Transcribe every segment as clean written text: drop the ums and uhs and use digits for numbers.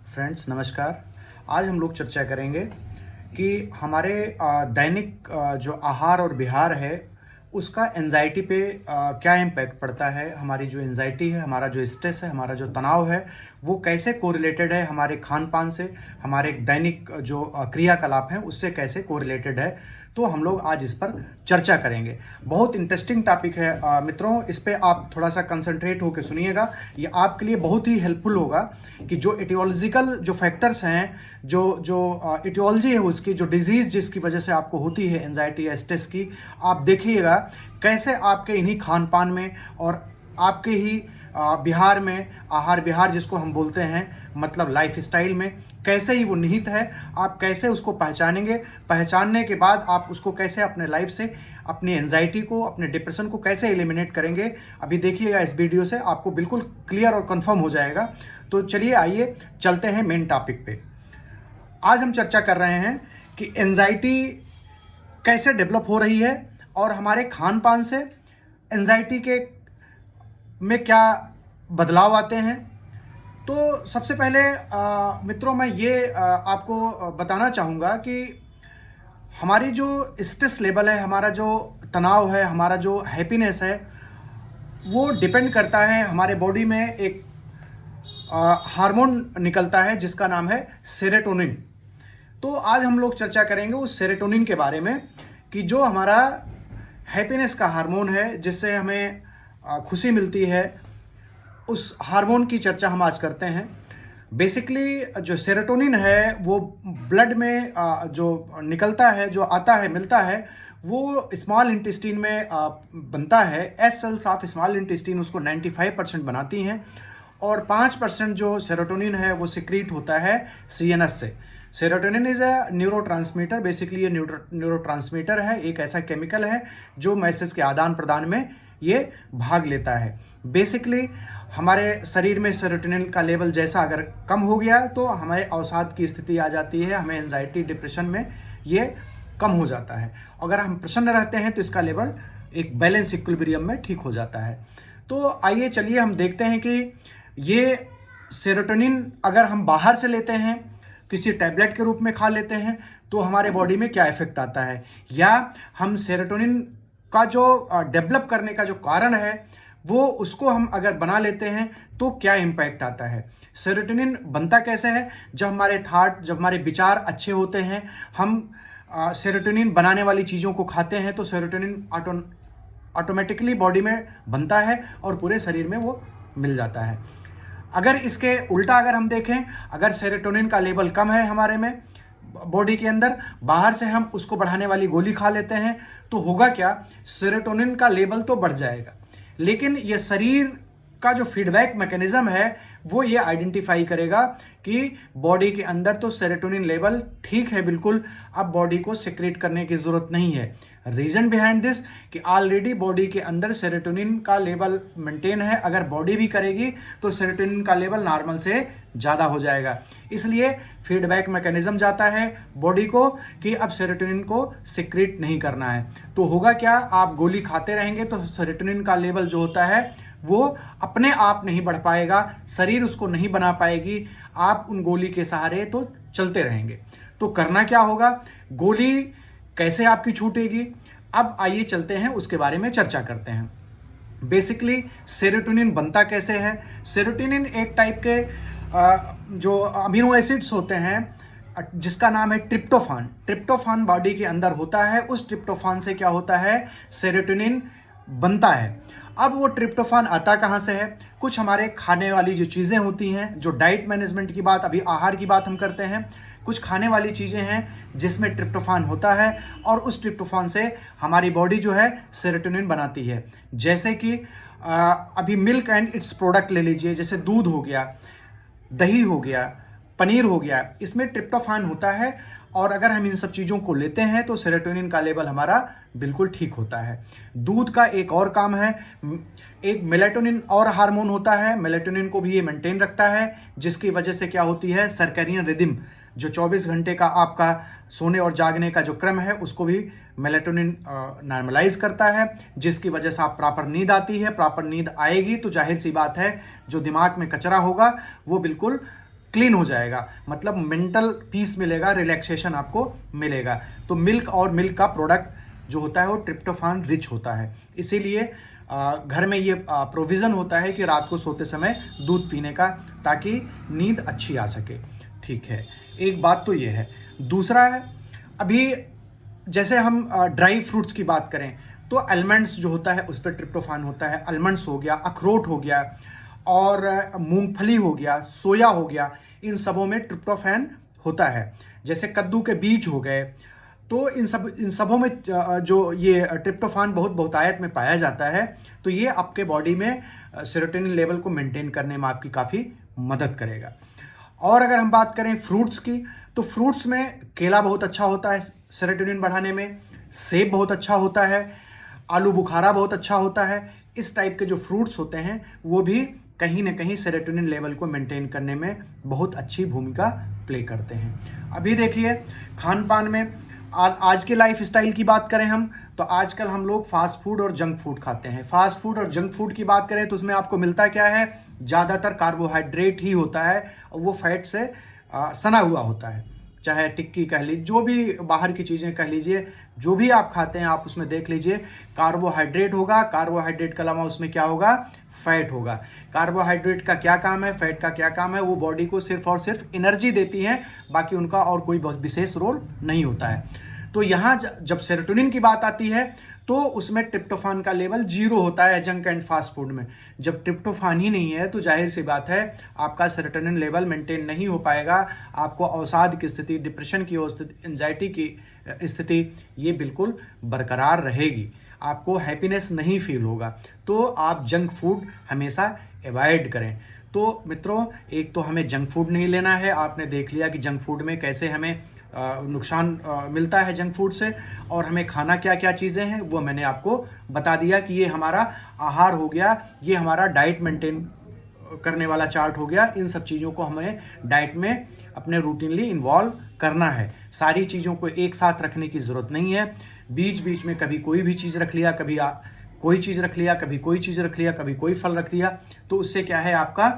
Friends नमस्कार। आज हम लोग चर्चा करेंगे कि हमारे दैनिक जो आहार और विहार है उसका एंजाइटी पे क्या इम्पैक्ट पड़ता है। हमारी जो एंजाइटी है, हमारा जो स्ट्रेस है, हमारा जो तनाव है, वो कैसे कोरिलेटेड है हमारे खान पान से, हमारे दैनिक जो क्रियाकलाप हैं उससे कैसे कोरिलेटेड है। तो हम लोग आज इस पर चर्चा करेंगे। बहुत इंटरेस्टिंग टॉपिक है मित्रों, इस पे आप थोड़ा सा कंसंट्रेट होकर सुनिएगा। ये आपके लिए बहुत ही हेल्पफुल होगा कि जो एटियोलॉजिकल जो फैक्टर्स हैं, जो एटियोलॉजी है उसकी, जो डिजीज़ जिसकी वजह से आपको होती है एंजाइटी या स्ट्रेस की, आप देखिएगा कैसे आपके इन्हीं खान पान में और आपके ही बिहार में, आहार विहार जिसको हम बोलते हैं, मतलब लाइफ स्टाइल में कैसे ही वो निहित है। आप कैसे उसको पहचानेंगे, पहचानने के बाद आप उसको कैसे अपने लाइफ से, अपनी एंजाइटी को, अपने डिप्रेशन को कैसे एलिमिनेट करेंगे, अभी देखिएगा इस वीडियो से आपको बिल्कुल क्लियर और कंफर्म हो जाएगा। तो चलिए आइए चलते हैं मेन टॉपिक पे। आज हम चर्चा कर रहे हैं कि एंजाइटी कैसे डेवलप हो रही है और हमारे खान पान से एंजाइटी के में क्या बदलाव आते हैं। तो सबसे पहले मित्रों मैं ये आपको बताना चाहूँगा कि हमारी जो स्ट्रेस लेवल है, हमारा जो तनाव है, हमारा जो हैप्पीनेस है, वो डिपेंड करता है हमारे बॉडी में एक हार्मोन निकलता है जिसका नाम है सेरोटोनिन। तो आज हम लोग चर्चा करेंगे उस सेरोटोनिन के बारे में कि जो हमारा हैप्पीनेस का हार्मोन है, जिससे हमें खुशी मिलती है, उस हार्मोन की चर्चा हम आज करते हैं। बेसिकली जो सेरोटोनिन है वो ब्लड में जो निकलता है, जो आता है, मिलता है, वो स्मॉल इंटेस्टाइन में बनता है। S cells of small intestine उसको 95% बनाती हैं और 5% जो सेरोटोनिन है वो सिक्रीट होता है सीएनएस से। Serotonin is a neurotransmitter. Basically ये न्यूरोट्रांसमीटर है, एक ऐसा केमिकल है जो मैसेज के आदान प्रदान में ये भाग लेता है। बेसिकली हमारे शरीर में सेरोटोनिन का लेवल जैसा अगर कम हो गया तो हमें अवसाद की स्थिति आ जाती है, हमें एंजाइटी डिप्रेशन में ये कम हो जाता है। अगर हम प्रसन्न रहते हैं तो इसका लेवल एक बैलेंस इक्विलिब्रियम में ठीक हो जाता है। तो आइए चलिए हम देखते हैं कि ये सेरोटोनिन अगर हम बाहर से लेते हैं, किसी टैबलेट के रूप में खा लेते हैं, तो हमारे बॉडी में क्या इफेक्ट आता है, या हम सेरोटोनिन का जो डेवलप करने का जो कारण है वो उसको हम अगर बना लेते हैं तो क्या इम्पैक्ट आता है। सेरोटोनिन बनता कैसे है? जब हमारे थॉट, जब हमारे विचार अच्छे होते हैं, हम सेरोटोनिन बनाने वाली चीज़ों को खाते हैं तो सेरोटोनिन ऑटोमेटिकली बॉडी में बनता है और पूरे शरीर में वो मिल जाता है। अगर इसके उल्टा अगर हम देखें, अगर सेरोटोनिन का लेवल कम है हमारे में बॉडी के अंदर, बाहर से हम उसको बढ़ाने वाली गोली खा लेते हैं, तो होगा क्या, सेरोटोनिन का लेवल तो बढ़ जाएगा, लेकिन ये शरीर का जो फीडबैक मैकेनिज्म है वो ये आइडेंटिफाई करेगा कि बॉडी के अंदर तो सेरोटोनिन लेवल ठीक है बिल्कुल, अब बॉडी को सिक्रेट करने की ज़रूरत नहीं है। रीज़न बिहाइंड दिस कि ऑलरेडी बॉडी के अंदर सेरोटोनिन का लेवल मेंटेन है, अगर बॉडी भी करेगी तो सेरोटोनिन का लेवल नॉर्मल से ज़्यादा हो जाएगा। इसलिए फीडबैक मैकेनिज्म जाता है बॉडी को कि अब सेरोटोनिन को सिक्रेट नहीं करना है। तो होगा क्या, आप गोली खाते रहेंगे तो सेरोटोनिन का लेवल जो होता है वो अपने आप नहीं बढ़ पाएगा, शरीर उसको नहीं बना पाएगी, आप उन गोली के सहारे तो चलते रहेंगे। तो करना क्या होगा, गोली कैसे आपकी छूटेगी, अब आइए चलते हैं उसके बारे में चर्चा करते हैं। बेसिकली सेरोटोनिन बनता कैसे है। सेरोटोनिन एक टाइप के जो अमीनो एसिड्स होते हैं जिसका नाम है ट्रिप्टोफान। ट्रिप्टोफान बॉडी के अंदर होता है, उस ट्रिप्टोफान से क्या होता है, सेरोटोनिन बनता है। अब वो ट्रिप्टोफान आता कहाँ से है, कुछ हमारे खाने वाली जो चीज़ें होती हैं, जो डाइट मैनेजमेंट की बात, अभी आहार की बात हम करते हैं, कुछ खाने वाली चीज़ें हैं जिसमें ट्रिप्टोफान होता है और उस ट्रिप्टोफान से हमारी बॉडी जो है सेरोटोनिन बनाती है। जैसे कि अभी मिल्क एंड इट्स प्रोडक्ट ले लीजिए, जैसे दूध हो गया, दही हो गया, पनीर हो गया, इसमें ट्रिप्टोफान होता है और अगर हम इन सब चीज़ों को लेते हैं तो सेरोटोनिन का लेवल हमारा बिल्कुल ठीक होता है। दूध का एक और काम है, एक मेलेटोनिन और हार्मोन होता है, मेलेटोनिन को भी ये मेंटेन रखता है, जिसकी वजह से क्या होती है, सर्कैडियन रिदम, जो 24 घंटे का आपका सोने और जागने का जो क्रम है उसको भी मेलेटोनिन नॉर्मलाइज करता है, जिसकी वजह से आप प्रॉपर नींद आती है। प्रॉपर नींद आएगी तो जाहिर सी बात है जो दिमाग में कचरा होगा वो बिल्कुल क्लीन हो जाएगा, मतलब मेंटल पीस मिलेगा, रिलैक्सेशन आपको मिलेगा। तो मिल्क और मिल्क का प्रोडक्ट जो होता है वो ट्रिप्टोफान रिच होता है, इसीलिए घर में ये प्रोविज़न होता है कि रात को सोते समय दूध पीने का, ताकि नींद अच्छी आ सके। ठीक है, एक बात तो ये है। दूसरा है, अभी जैसे हम ड्राई फ्रूट्स की बात करें तो आलमंड्स जो होता है उस पर ट्रिप्टोफान होता है। आलमंड्स हो गया, अखरोट हो गया और मूंगफली हो गया, सोया हो गया, इन सबों में ट्रिप्टोफैन होता है। जैसे कद्दू के बीज हो गए, तो इन सबों में जो ये ट्रिप्टोफान बहुत बहुतायत में पाया जाता है, तो ये आपके बॉडी में सेरोटोनिन लेवल को मेंटेन करने में आपकी काफ़ी मदद करेगा। और अगर हम बात करें फ्रूट्स की, तो फ्रूट्स में केला बहुत अच्छा होता है सेरोटोनिन बढ़ाने में, सेब बहुत अच्छा होता है, आलू बुखारा बहुत अच्छा होता है। इस टाइप के जो फ्रूट्स होते हैं वो भी कहीं ना कहीं सेरोटोनिन लेवल को मेंटेन करने में बहुत अच्छी भूमिका प्ले करते हैं। अभी देखिए खान पान में आज के लाइफ स्टाइल की बात करें हम, तो आजकल हम लोग फास्ट फूड और जंक फूड खाते हैं। फास्ट फूड और जंक फूड की बात करें तो उसमें आपको मिलता क्या है, ज़्यादातर कार्बोहाइड्रेट ही होता है और वो फैट से सना हुआ होता है। चाहे टिक्की कह लीजिए, जो भी बाहर की चीज़ें कह लीजिए, जो भी आप खाते हैं आप उसमें देख लीजिए कार्बोहाइड्रेट होगा। कार्बोहाइड्रेट के अलावा उसमें क्या होगा, फैट होगा। कार्बोहाइड्रेट का क्या काम है, फैट का क्या काम है, वो बॉडी को सिर्फ और सिर्फ एनर्जी देती हैं, बाकी उनका और कोई विशेष रोल नहीं होता है। तो यहाँ जब सेरोटोनिन की बात आती है तो उसमें ट्रिप्टोफान का लेवल 0 होता है जंक एंड फास्ट फूड में। जब ट्रिप्टोफान ही नहीं है तो जाहिर सी बात है आपका सेरोटोनिन लेवल मेंटेन नहीं हो पाएगा, आपको अवसाद की स्थिति, डिप्रेशन की स्थिति, एंजाइटी की स्थिति ये बिल्कुल बरकरार रहेगी, आपको हैप्पीनेस नहीं फील होगा। तो आप जंक फूड हमेशा अवॉइड करें। तो मित्रों, एक तो हमें जंक फूड नहीं लेना है। आपने देख लिया कि जंक फूड में कैसे हमें नुकसान मिलता है जंक फूड से, और हमें खाना क्या क्या चीज़ें हैं वो मैंने आपको बता दिया कि ये हमारा आहार हो गया, ये हमारा डाइट मेंटेन करने वाला चार्ट हो गया। इन सब चीज़ों को हमें डाइट में अपने रूटीनली इन्वॉल्व करना है। सारी चीज़ों को एक साथ रखने की ज़रूरत नहीं है। बीच बीच में कभी कोई भी चीज़ रख लिया, कभी कोई चीज़ रख लिया, कभी कोई चीज़ रख लिया, कभी कोई फल रख लिया, तो उससे क्या है, आपका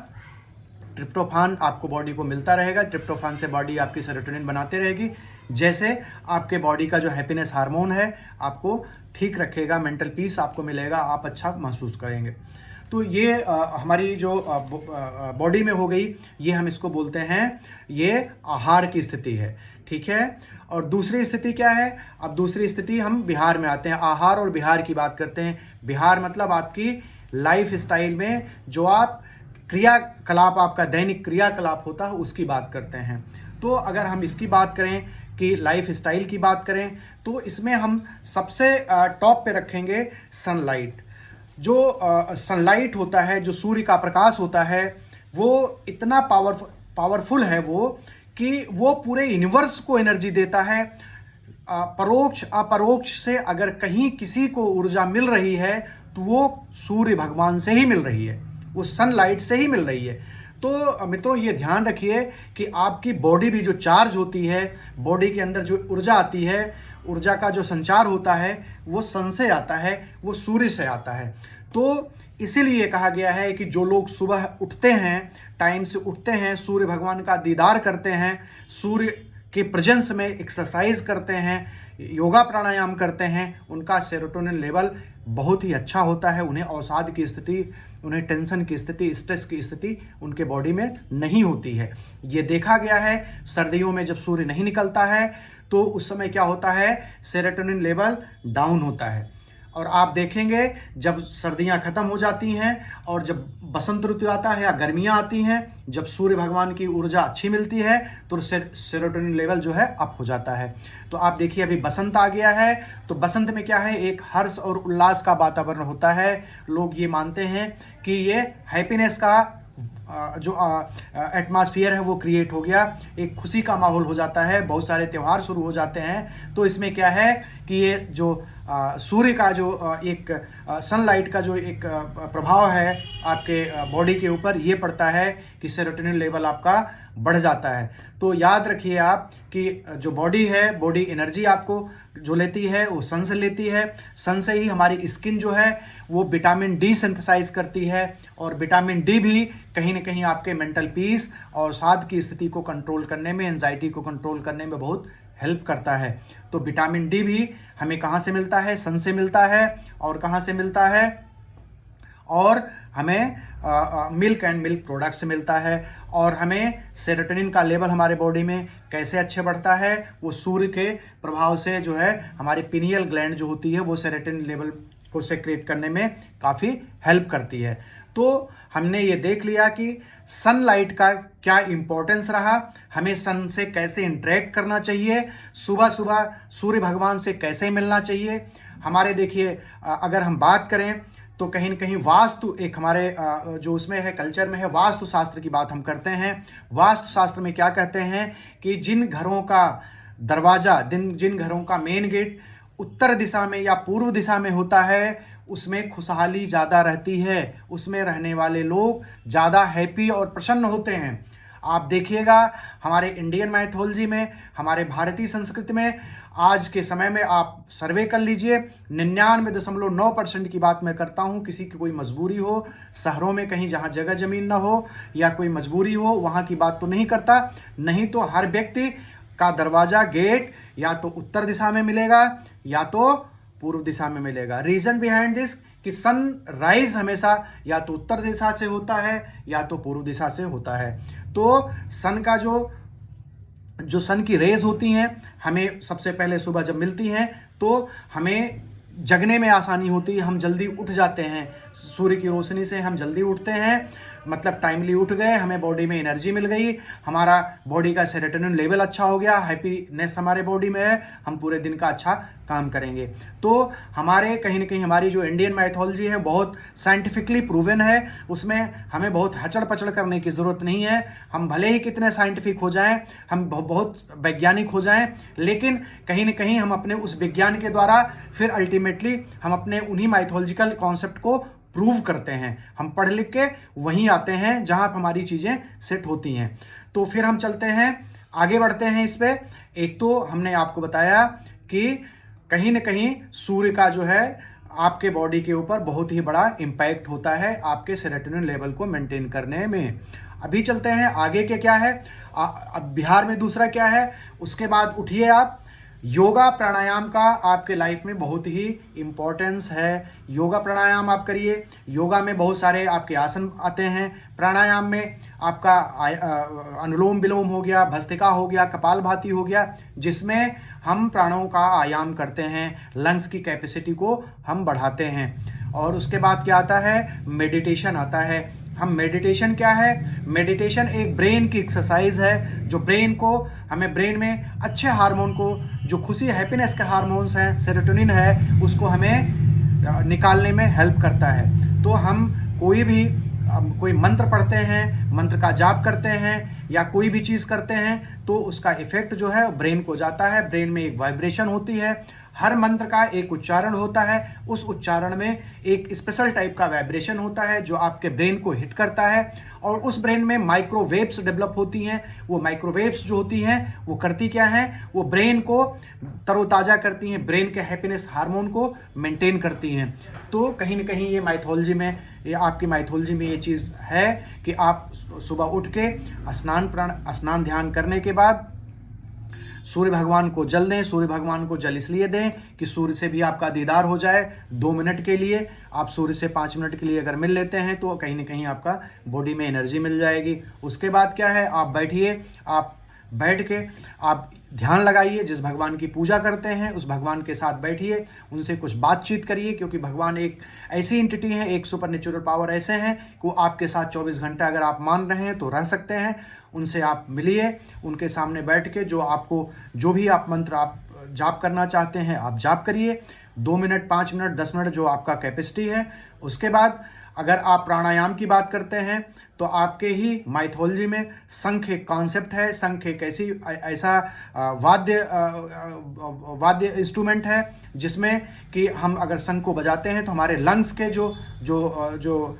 ट्रिप्टोफान आपको बॉडी को मिलता रहेगा। ट्रिप्टोफान से बॉडी आपकी सेरोटोनिन बनाते रहेगी, जैसे आपके बॉडी का जो हैप्पीनेस हार्मोन है आपको ठीक रखेगा, मेंटल पीस आपको मिलेगा, आप अच्छा महसूस करेंगे। तो ये हमारी जो बॉडी में हो गई, ये हम इसको बोलते हैं, ये आहार की स्थिति है। ठीक है, और दूसरी स्थिति क्या है, अब दूसरी स्थिति हम बिहार में आते हैं। आहार और बिहार की बात करते हैं। बिहार मतलब आपकी लाइफ स्टाइल में जो आप क्रियाकलाप, आपका दैनिक क्रियाकलाप होता है उसकी बात करते हैं। तो अगर हम इसकी बात करें कि लाइफ स्टाइल की बात करें तो इसमें हम सबसे टॉप पे रखेंगे सनलाइट। जो सनलाइट होता है, जो सूर्य का प्रकाश होता है, वो इतना पावरफुल है वो कि वो पूरे यूनिवर्स को एनर्जी देता है। परोक्ष अपरोक्ष से अगर कहीं किसी को ऊर्जा मिल रही है तो वो सूर्य भगवान से ही मिल रही है, वो सनलाइट से ही मिल रही है। तो मित्रों ये ध्यान रखिए कि आपकी बॉडी भी जो चार्ज होती है, बॉडी के अंदर जो ऊर्जा आती है, ऊर्जा का जो संचार होता है वो सन से आता है, वो सूर्य से आता है। तो इसीलिए कहा गया है कि जो लोग सुबह उठते हैं, टाइम से उठते हैं, सूर्य भगवान का दीदार करते हैं, सूर्य के प्रेजेंस में एक्सरसाइज करते हैं, योगा प्राणायाम करते हैं, उनका सेरोटोनिन लेवल बहुत ही अच्छा होता है। उन्हें अवसाद की स्थिति, उन्हें टेंशन की स्थिति, स्ट्रेस की स्थिति उनके बॉडी में नहीं होती है। ये देखा गया है सर्दियों में जब सूर्य नहीं निकलता है तो उस समय क्या होता है, सेरोटोनिन लेवल डाउन होता है। और आप देखेंगे जब सर्दियां खत्म हो जाती हैं और जब बसंत ऋतु आता है या गर्मियां आती हैं, जब सूर्य भगवान की ऊर्जा अच्छी मिलती है तो सेरोटोनिन लेवल जो है अप हो जाता है। तो आप देखिए अभी बसंत आ गया है, तो बसंत में क्या है, एक हर्ष और उल्लास का वातावरण होता है। लोग ये मानते हैं कि ये हैप्पीनेस का जो एटमॉस्फेयर है वो क्रिएट हो गया, एक खुशी का माहौल हो जाता है, बहुत सारे त्यौहार शुरू हो जाते हैं। तो इसमें क्या है कि ये जो सूर्य का जो एक सनलाइट का जो एक प्रभाव है आपके बॉडी के ऊपर, ये पड़ता है कि सेरोटोनिन लेवल आपका बढ़ जाता है। तो याद रखिए आप कि जो बॉडी है, बॉडी एनर्जी आपको जो लेती है वो सन से लेती है। सन से ही हमारी स्किन जो है वो विटामिन डी सिंथेसाइज करती है, और विटामिन डी भी कहीं ना कहीं आपके मेंटल पीस और साथ की स्थिति को कंट्रोल करने में, एंजाइटी को कंट्रोल करने में बहुत हेल्प करता है। तो विटामिन डी भी हमें कहाँ से मिलता है? सन से मिलता है। और कहाँ से मिलता है? और हमें मिल्क एंड मिल्क प्रोडक्ट से मिलता है। और हमें सेरोटोनिन का लेवल हमारे बॉडी में कैसे अच्छे बढ़ता है? वो सूर्य के प्रभाव से जो है हमारी पिनियल ग्लैंड जो होती है वो सेरोटोनिन लेवल को सेक्रेट करने में काफ़ी हेल्प करती है। तो हमने ये देख लिया कि सनलाइट का क्या इम्पोर्टेंस रहा, हमें सन से कैसे इंटरेक्ट करना चाहिए, सुबह सुबह सूर्य भगवान से कैसे मिलना चाहिए। हमारे देखिए अगर हम बात करें तो कहीं ना कहीं वास्तु एक हमारे जो उसमें है, कल्चर में है, वास्तु शास्त्र की बात हम करते हैं। वास्तु शास्त्र में क्या कहते हैं कि जिन घरों का दरवाज़ा, जिन घरों का मेन गेट उत्तर दिशा में या पूर्व दिशा में होता है, उसमें खुशहाली ज़्यादा रहती है, उसमें रहने वाले लोग ज़्यादा हैप्पी और प्रसन्न होते हैं। आप देखिएगा हमारे इंडियन मैथोलॉजी में, हमारे भारतीय संस्कृति में, आज के समय में आप सर्वे कर लीजिए, 99.9% की बात मैं करता हूँ। किसी की कोई मजबूरी हो, शहरों में कहीं जहाँ जगह ज़मीन ना हो या कोई मजबूरी हो, वहाँ की बात तो नहीं करता। नहीं तो हर व्यक्ति का दरवाज़ा, गेट या तो उत्तर दिशा में मिलेगा या तो पूर्व दिशा में मिलेगा। रीज़न बिहाइंड दिस कि सनराइज हमेशा या तो उत्तर दिशा से होता है या तो पूर्व दिशा से होता है। तो सन का जो सन की रेज होती हैं, हमें सबसे पहले सुबह जब मिलती हैं तो हमें जगने में आसानी होती है, हम जल्दी उठ जाते हैं। सूर्य की रोशनी से हम जल्दी उठते हैं, मतलब टाइमली उठ गए, हमें बॉडी में एनर्जी मिल गई, हमारा बॉडी का सेरोटोनिन लेवल अच्छा हो गया, हैप्पीनेस हमारे बॉडी में है, हम पूरे दिन का अच्छा काम करेंगे। तो हमारे कहीं ना कहीं हमारी जो इंडियन मैथोलॉजी है बहुत साइंटिफिकली प्रूवन है, उसमें हमें बहुत हचड़ पचड़ करने की ज़रूरत नहीं है। हम भले ही कितने साइंटिफिक हो जाएं, हम बहुत वैज्ञानिक हो जाएं, लेकिन कहीं ना कहीं हम अपने उस विज्ञान के द्वारा फिर अल्टीमेटली हम अपने उन्हीं मैथोलॉजिकल कॉन्सेप्ट को प्रूव करते हैं। हम पढ़ लिख के वहीं आते हैं जहां पर हमारी चीज़ें सेट होती हैं। तो फिर हम चलते हैं, आगे बढ़ते हैं इस पे। एक तो हमने आपको बताया कि कहीं ना कहीं सूर्य का जो है आपके बॉडी के ऊपर बहुत ही बड़ा इम्पैक्ट होता है आपके सेरोटोनिन लेवल को मेंटेन करने में। अभी चलते हैं आगे के क्या है, अब बिहार में दूसरा क्या है, उसके बाद उठिए आप। योगा प्राणायाम का आपके लाइफ में बहुत ही इम्पोर्टेंस है। योगा प्राणायाम आप करिए। योगा में बहुत सारे आपके आसन आते हैं। प्राणायाम में आपका अनुलोम विलोम हो गया, भस्त्रिका हो गया, कपालभाति हो गया, जिसमें हम प्राणों का आयाम करते हैं, लंग्स की कैपेसिटी को हम बढ़ाते हैं। और उसके बाद क्या आता है, मेडिटेशन आता है। हम मेडिटेशन क्या है, मेडिटेशन एक ब्रेन की एक्सरसाइज है जो ब्रेन को, हमें ब्रेन में अच्छे हार्मोन को, जो खुशी हैप्पीनेस के हार्मोन्स हैं, सेरोटोनिन है, उसको हमें निकालने में हेल्प करता है। तो हम कोई मंत्र पढ़ते हैं, मंत्र का जाप करते हैं या कोई भी चीज़ करते हैं तो उसका इफेक्ट जो है ब्रेन को जाता है। ब्रेन में एक वाइब्रेशन होती है, हर मंत्र का एक उच्चारण होता है, उस उच्चारण में एक स्पेशल टाइप का वाइब्रेशन होता है जो आपके ब्रेन को हिट करता है, और उस ब्रेन में माइक्रोवेव्स डेवलप होती हैं। वो माइक्रोवेव्स जो होती हैं वो करती क्या हैं, वो ब्रेन को तरोताज़ा करती हैं, ब्रेन के हैप्पीनेस हार्मोन को मेंटेन करती हैं। तो कहीं ना कहीं ये माइथोलॉजी में, ये आपकी माइथोलॉजी में ये चीज़ है कि आप सुबह उठ के स्नान ध्यान करने के बाद सूर्य भगवान को जल दें। सूर्य भगवान को जल इसलिए दें कि सूर्य से भी आपका दीदार हो जाए 2 मिनट के लिए। आप सूर्य से 5 मिनट के लिए अगर मिल लेते हैं तो कहीं ना कहीं आपका बॉडी में एनर्जी मिल जाएगी। उसके बाद क्या है, आप बैठिए, आप बैठ के आप ध्यान लगाइए, जिस भगवान की पूजा करते हैं उस भगवान के साथ बैठिए, उनसे कुछ बातचीत करिए, क्योंकि भगवान एक ऐसी एंटिटी है, एक सुपर नेचुरल पावर ऐसे हैं कि वो आपके साथ 24 घंटा अगर आप मान रहे हैं तो रह सकते हैं। उनसे आप मिलिए, उनके सामने बैठ के जो भी आप मंत्र आप जाप करना चाहते हैं आप जाप करिए, 2 मिनट, 5 मिनट, 10 मिनट जो आपका कैपेसिटी है। उसके बाद अगर आप प्राणायाम की बात करते हैं तो आपके ही माइथोलॉजी में शंख एक कॉन्सेप्ट है। शंख एक ऐसा वाद्य इंस्ट्रूमेंट है जिसमें कि हम अगर शंख को बजाते हैं तो हमारे लंग्स के जो जो जो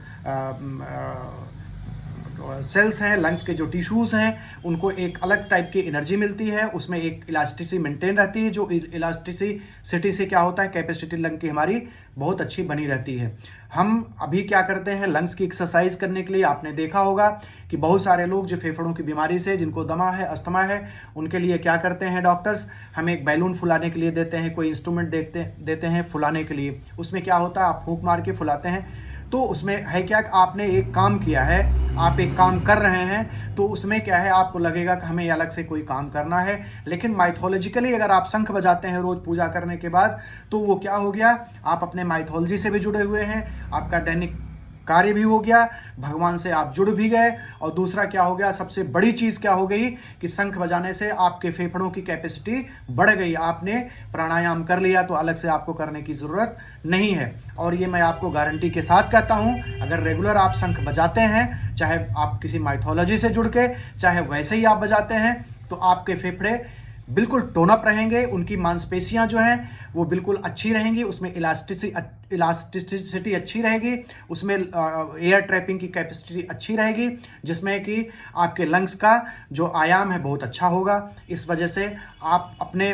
सेल्स हैं, लंग्स के जो टिश्यूज़ हैं, उनको एक अलग टाइप की एनर्जी मिलती है, उसमें एक इलास्टिसिटी मेंटेन रहती है। जो इलास्टिसिटी से क्या होता है, कैपेसिटी लंग की हमारी बहुत अच्छी बनी रहती है। हम अभी क्या करते हैं, लंग्स की एक्सरसाइज करने के लिए आपने देखा होगा कि बहुत सारे लोग जो फेफड़ों की बीमारी से, जिनको दमा है, अस्थमा है, उनके लिए क्या करते हैं डॉक्टर्स, हमें एक बैलून फुलाने के लिए देते हैं, कोई इंस्ट्रूमेंट देते हैं फुलाने के लिए। उसमें क्या होता है, आप फूंक मार के फुलाते हैं, तो उसमें है क्या, आपने एक काम किया है, आप एक काम कर रहे हैं, तो उसमें क्या है, आपको लगेगा कि हमें अलग से कोई काम करना है। लेकिन माइथोलॉजिकली अगर आप शंख बजाते हैं रोज पूजा करने के बाद, तो वो क्या हो गया, आप अपने माइथोलॉजी से भी जुड़े हुए हैं, आपका दैनिक कार्य भी हो गया, भगवान से आप जुड़ भी गए। और दूसरा क्या हो गया, सबसे बड़ी चीज़ क्या हो गई कि शंख बजाने से आपके फेफड़ों की कैपेसिटी बढ़ गई। आपने प्राणायाम कर लिया तो अलग से आपको करने की ज़रूरत नहीं है। और ये मैं आपको गारंटी के साथ कहता हूँ, अगर रेगुलर आप शंख बजाते हैं, चाहे आप किसी माइथोलॉजी से जुड़ के, चाहे वैसे ही आप बजाते हैं, तो आपके फेफड़े बिल्कुल टोनअप रहेंगे, उनकी मांसपेशियां जो हैं वो बिल्कुल अच्छी रहेंगी, उसमें इलास्टिसिटी अच्छी रहेगी, उसमें एयर ट्रैपिंग की कैपेसिटी अच्छी रहेगी, जिसमें कि आपके लंग्स का जो आयाम है बहुत अच्छा होगा। इस वजह से आप अपने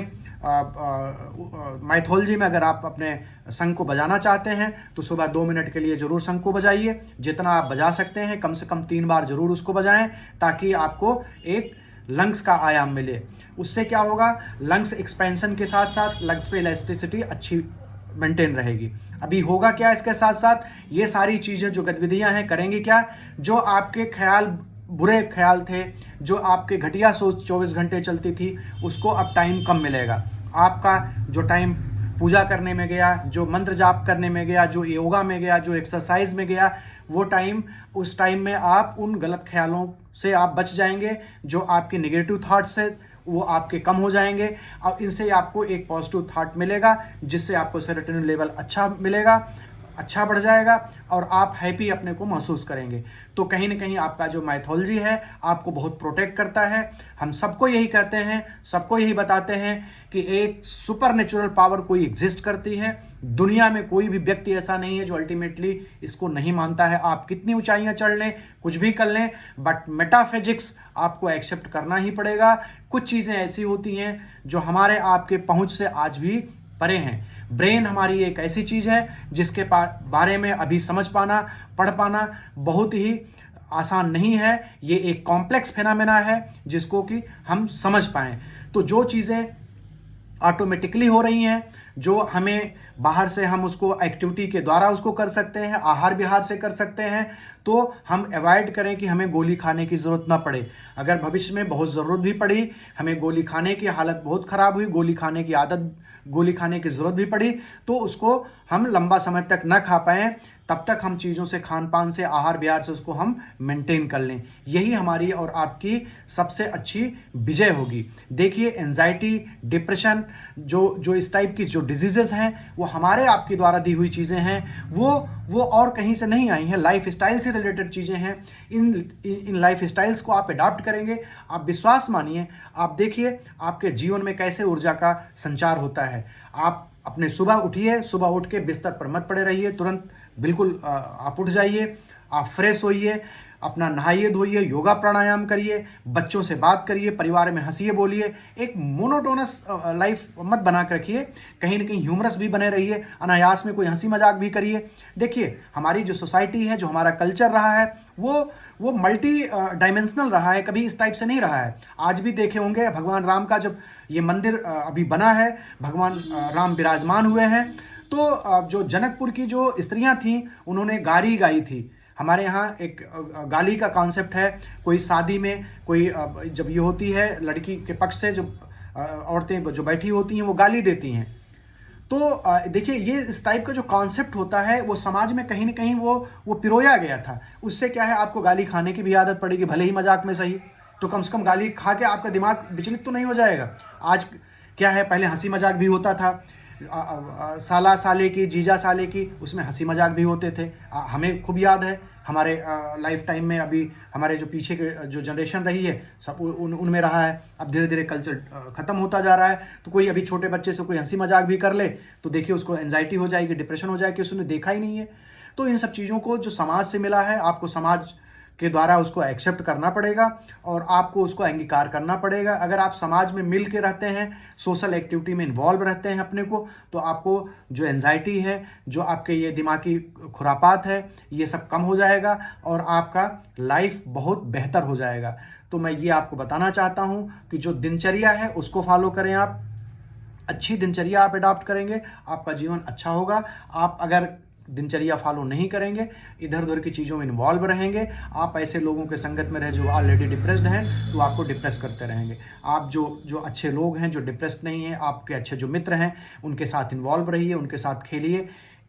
माइथोलॉजी में अगर आप अपने शंख को बजाना चाहते हैं तो सुबह 2 मिनट के लिए ज़रूर शंख को बजाइए। जितना आप बजा सकते हैं कम से कम 3 बार ज़रूर उसको बजाएं, ताकि आपको एक लंग्स का आयाम मिले। उससे क्या होगा, लंग्स एक्सपेंशन के साथ साथ लंग्स पे इलास्टिसिटी अच्छी मेंटेन रहेगी। अभी होगा क्या, इसके साथ साथ ये सारी चीज़ें जो गतिविधियां हैं करेंगे क्या, जो आपके ख्याल बुरे ख्याल थे, जो आपके घटिया सोच 24 घंटे चलती थी, उसको अब टाइम कम मिलेगा। आपका जो टाइम पूजा करने में गया, जो मंत्र जाप करने में गया, जो योगा में गया, जो एक्सरसाइज में गया, वो टाइम, उस टाइम में आप उन गलत ख्यालों से आप बच जाएंगे। जो आपके नेगेटिव थॉट्स है वो आपके कम हो जाएंगे, और इनसे आपको एक पॉजिटिव थॉट मिलेगा, जिससे आपको सेरोटोनिन लेवल अच्छा मिलेगा, अच्छा बढ़ जाएगा, और आप हैप्पी अपने को महसूस करेंगे। तो कहीं ना कहीं आपका जो माइथोलॉजी है आपको बहुत प्रोटेक्ट करता है। हम सबको यही कहते हैं, सबको यही बताते हैं कि एक सुपर नेचुरल पावर कोई एग्जिस्ट करती है। दुनिया में कोई भी व्यक्ति ऐसा नहीं है जो अल्टीमेटली इसको नहीं मानता है। आप कितनी ऊंचाइयां चढ़ लें, कुछ भी कर लें, बट मेटाफिजिक्स आपको एक्सेप्ट करना ही पड़ेगा। कुछ चीज़ें ऐसी होती हैं जो हमारे आपके पहुंच से आज भी परे हैं। ब्रेन हमारी एक ऐसी चीज़ है जिसके बारे में अभी समझ पाना, पढ़ पाना बहुत ही आसान नहीं है। ये एक कॉम्प्लेक्स फिनोमेना है जिसको कि हम समझ पाएं। तो जो चीज़ें ऑटोमेटिकली हो रही हैं, जो हमें बाहर से हम उसको एक्टिविटी के द्वारा उसको कर सकते हैं, आहार विहार से कर सकते हैं, तो हम अवॉइड करें कि हमें गोली खाने की ज़रूरत ना पड़े। अगर भविष्य में बहुत ज़रूरत भी पड़ी, हमें गोली खाने की हालत बहुत ख़राब हुई, गोली खाने की ज़रूरत भी पड़ी, तो उसको हम लंबा समय तक ना खा पाएँ, तब तक हम चीज़ों से, खान पान से, आहार विहार से उसको हम मेंटेन कर लें। यही हमारी और आपकी सबसे अच्छी विजय होगी। देखिए, एंजाइटी, डिप्रेशन, जो इस टाइप की जो डिजीज़ेस हैं, वो हमारे आपके द्वारा दी हुई चीज़ें हैं। वो और कहीं से नहीं आई हैं, लाइफ स्टाइल से रिलेटेड चीज़ें हैं। इन लाइफ स्टाइल्स को आप अडॉप्ट करेंगे, आप विश्वास मानिए, आप देखिए आपके जीवन में कैसे ऊर्जा का संचार होता है। आप अपने सुबह उठिए, सुबह उठ के बिस्तर पर मत पड़े रहिए, तुरंत बिल्कुल आप उठ जाइए, आप फ्रेश होइए, अपना नहाइए धोइए, योगा प्राणायाम करिए, बच्चों से बात करिए, परिवार में हंसिए बोलिए। एक मोनोटोनस लाइफ मत बना कर रखिए, कहीं ना कहीं ह्यूमरस भी बने रहिए, अनायास में कोई हंसी मजाक भी करिए। देखिए, हमारी जो सोसाइटी है, जो हमारा कल्चर रहा है, वो मल्टी डायमेंशनल रहा है, कभी इस टाइप से नहीं रहा है। आज भी देखे होंगे, भगवान राम का जब ये मंदिर अभी बना है, भगवान राम विराजमान हुए हैं, तो जो जनकपुर की जो स्त्रियां थीं, उन्होंने गारी गाई थी। हमारे यहाँ एक गाली का कॉन्सेप्ट है। कोई शादी में कोई जब ये होती है, लड़की के पक्ष से जो औरतें जो बैठी होती हैं वो गाली देती हैं। तो देखिए, ये इस टाइप का जो कॉन्सेप्ट होता है वो समाज में कहीं ना कहीं वो पिरोया गया था। उससे क्या है, आपको गाली खाने की भी आदत पड़ेगी, भले ही मजाक में सही, तो कम से कम गाली खा के आपका दिमाग विचलित तो नहीं हो जाएगा। आज क्या है, पहले हंसी मजाक भी होता था, साला साले की, जीजा साले की, उसमें हंसी मजाक भी होते थे। हमें खूब याद है हमारे लाइफ टाइम में, अभी हमारे जो पीछे के जो जनरेशन रही है सब उनमें रहा है। अब धीरे धीरे कल्चर ख़त्म होता जा रहा है, तो कोई अभी छोटे बच्चे से कोई हंसी मजाक भी कर ले तो देखिए उसको एंजाइटी हो जाएगी, डिप्रेशन हो जाएगी, उसने देखा ही नहीं है। तो इन सब चीज़ों को जो समाज से मिला है, आपको समाज के द्वारा उसको एक्सेप्ट करना पड़ेगा और आपको उसको अंगीकार करना पड़ेगा। अगर आप समाज में मिल के रहते हैं, सोशल एक्टिविटी में इन्वॉल्व रहते हैं अपने को, तो आपको जो एंजाइटी है, जो आपके ये दिमागी खुरापात है, ये सब कम हो जाएगा और आपका लाइफ बहुत बेहतर हो जाएगा। तो मैं ये आपको बताना चाहता हूँ कि जो दिनचर्या है उसको फॉलो करें। आप अच्छी दिनचर्या आप अडॉप्ट करेंगे, आपका जीवन अच्छा होगा। आप अगर दिनचर्या फॉलो नहीं करेंगे, इधर उधर की चीज़ों में इन्वॉल्व रहेंगे, आप ऐसे लोगों के संगत में रहे जो ऑलरेडी डिप्रेस्ड हैं, तो आपको डिप्रेस करते रहेंगे। आप जो अच्छे लोग हैं, जो डिप्रेस्ड नहीं हैं, आपके अच्छे जो मित्र हैं, उनके साथ इन्वॉल्व रहिए, उनके साथ खेलिए,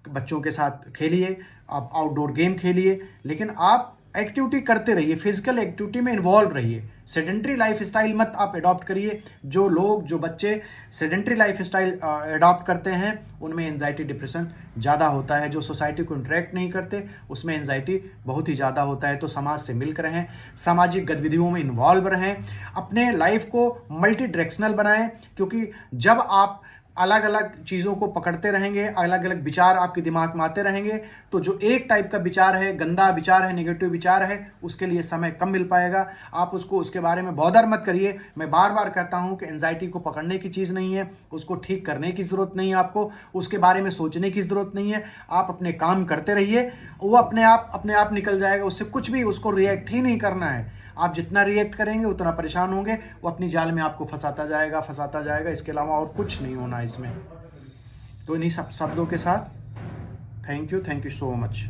बच्चों के साथ खेलिए, आप आउटडोर गेम खेलिए, लेकिन आप एक्टिविटी करते रहिए, फिजिकल एक्टिविटी में इन्वॉल्व रहिए। सेडेंट्री लाइफ स्टाइल मत आप अडॉप्ट करिए। जो बच्चे सेडेंट्री लाइफ स्टाइल अडॉप्ट करते हैं उनमें एंजाइटी डिप्रेशन ज़्यादा होता है। जो सोसाइटी को इंटरेक्ट नहीं करते उसमें एंजाइटी बहुत ही ज़्यादा होता है। तो समाज से मिलकर रहें, सामाजिक गतिविधियों में इन्वॉल्व रहें, अपने लाइफ को मल्टी डायरेक्शनल बनाएं, क्योंकि जब आप अलग अलग चीज़ों को पकड़ते रहेंगे, अलग अलग विचार आपके दिमाग में आते रहेंगे, तो जो एक टाइप का विचार है, गंदा विचार है, नेगेटिव विचार है, उसके लिए समय कम मिल पाएगा। आप उसके बारे में बॉदर मत करिए। मैं बार बार कहता हूं कि एंजाइटी को पकड़ने की चीज़ नहीं है, उसको ठीक करने की ज़रूरत नहीं है, आपको उसके बारे में सोचने की ज़रूरत नहीं है। आप अपने काम करते रहिए, वो अपने आप निकल जाएगा। उससे कुछ भी उसको रिएक्ट ही नहीं करना है। आप जितना रिएक्ट करेंगे उतना परेशान होंगे, वो अपनी जाल में आपको फंसाता जाएगा। इसके अलावा और कुछ नहीं होना इसमें। तो इन्हीं सब शब्दों के साथ थैंक यू सो मच।